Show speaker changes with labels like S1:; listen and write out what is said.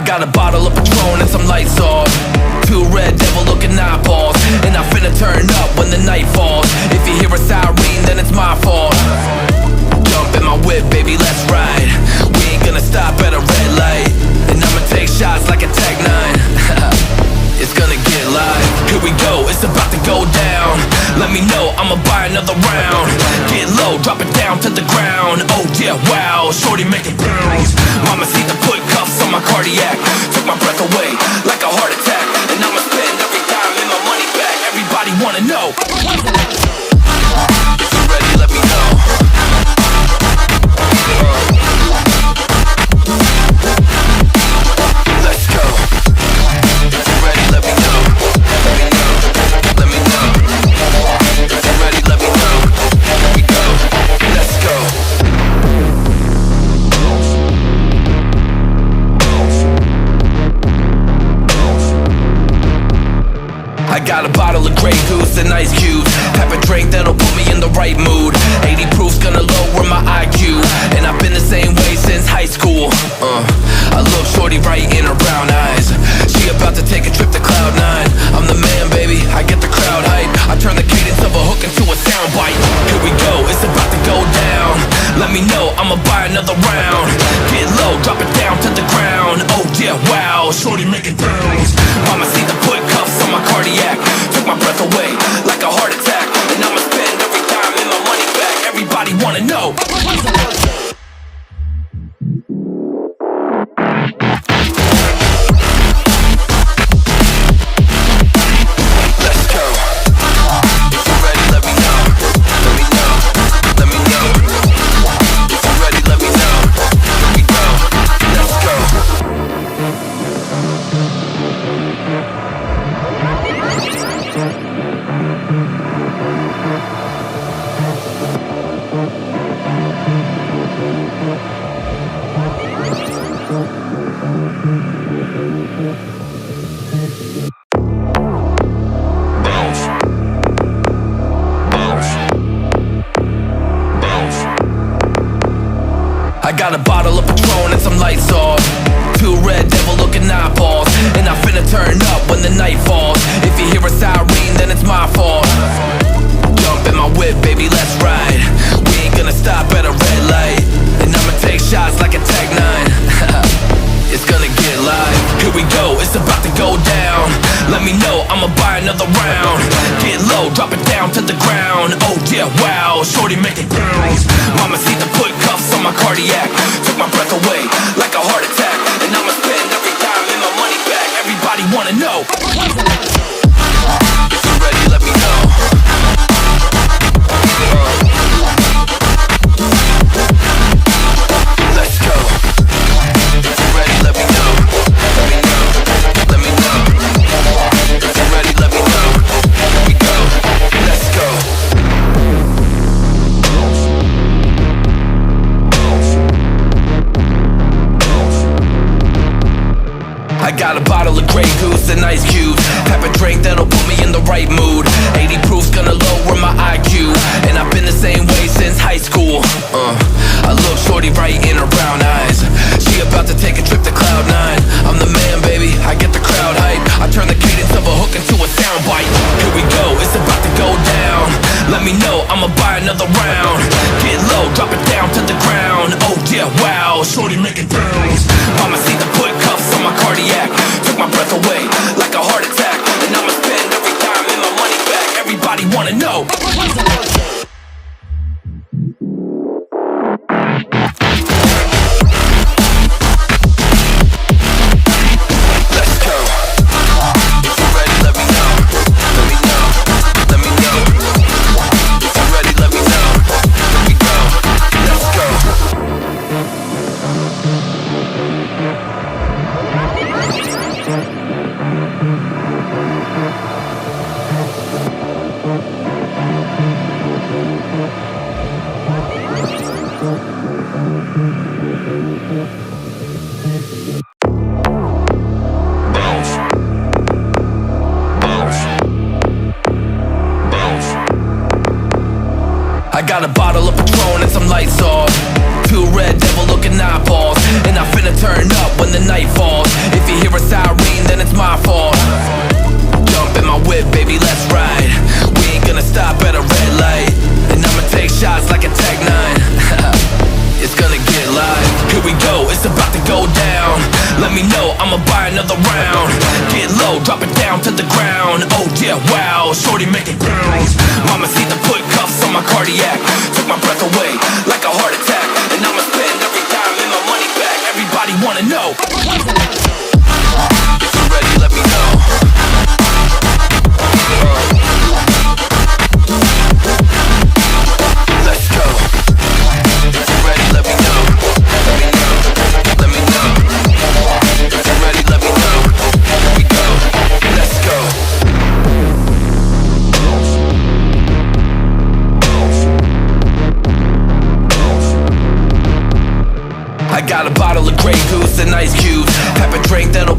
S1: got a bottle of Patron and some lights off. Two red devil looking eyeballs, and I'm finna turn up when the night falls. If you hear a siren, then it's my fault. Jump in my whip, baby, let's ride. We ain't gonna stop at a red light, and I'ma take shots like a Tech 9. It's gonna get live. Here we go, it's about to go down. Let me know, I'ma buy another round. Get low, drop it down to the ground. Oh yeah, wow, shorty making bounce. Mama see the put cuffs on my cardiac. Took my breath away like a heart attack. And I'ma spend every dime and my money back. Everybody wanna know. If you're ready, let me know. Let's go. If you're ready, let me know. Let me know. Let me know. If you're ready, let me know. Here we go. Let's go. I got a bottle of Grey Goose and ice cubes. Have a drink that'll put me in the right mood. 80 proof's gonna lower my IQ, and I've been the same way since high school. I look shorty right in her brown eyes. She about to take a trip to Cloud 9. I'm the man, baby, I get the crowd hype. I turn the cadence of a hook into a soundbite. Here we go, it's about to go down. Let me know, I'ma buy another round. Get low, drop it down to the ground. Oh yeah, wow, shorty making bounce. Mama see the put cuffs on my cardiac. Took my breath away like a heart attack. And I'ma spend every dime and my money back. Everybody wanna know. Let's go. If you're ready, let me know. Let me know. Let me know. If you're ready, let me know. Here we go. Let's go. Bounce. Bounce. Bounce. I got a bottle of Patron and some lights off. Two red devil looking eyeballs, and I'm finna turn up when the night falls. If you hear a siren, then it's my fault. Jump in my whip, baby, let's ride. We ain't gonna stop at a red light, and I'ma take shots like a Tech 9. It's gonna get live. Here we go, it's about to go down. Let me know, I'ma buy another round. Get low, drop it down to the ground. Oh yeah, wow, shorty making bounce. Mama see the put cuffs on my cardiac. Took my breath away like a heart attack. And I'ma spend every dime and my money back. Everybody wanna know. If you're ready, let me know. Let's go. If you're ready, let me know. Let me know. Let me know. If you're ready, let me know. Here we go. Let's go. I got a bottle of Grey Goose and ice cubes. Have a drink that'll put me in the right mood. 80 proof's gonna lower my IQ, and I've been the same way since high school. I look shorty right in her brown eyes. She about to take a trip to Cloud 9. I'm the man, baby, I get the crowd hype. I turn the cadence of a hook into a soundbite. Here we go, it's about to go down. Let me know, I'ma buy another round. Get low, drop it down to the ground. Oh yeah, wow, shorty making bounce. Mama see the put cuffs on my cardiac. Took my breath away like a heart attack. And I'ma spend every dime and my money back. Everybody wanna know. Let's go. If you're ready, let me know. Let me know. Let me know. If you're ready, let me know. Here we go. Let's go. Bounce. Bounce. Bounce. I got a bottle of Patron and some lights off. two red devil looking eyeballs, and I finna turn up when the night falls. If you hear a siren, then it's my fault. Jump in my whip, baby, let's ride. We ain't gonna stop at a red light, and I'ma take shots like a Tech 9. It's gonna get live. Here we go, it's about to go down. Let me know, I'ma buy another round. Get low, drop it down to the ground. Oh yeah, wow, shorty make it bounce. Mama see the put cuffs on my cardiac. Took my breath away like a heart attack. And I'ma spend every dime and my money back. Everybody wanna know. If you're ready, let me know. Let's go. If you're ready, let me know. Let me know. Let me know. If you're ready, let me know. Here we go. Let's go. I got a bottle of Grey Goose and ice cubes. Have a drink that'll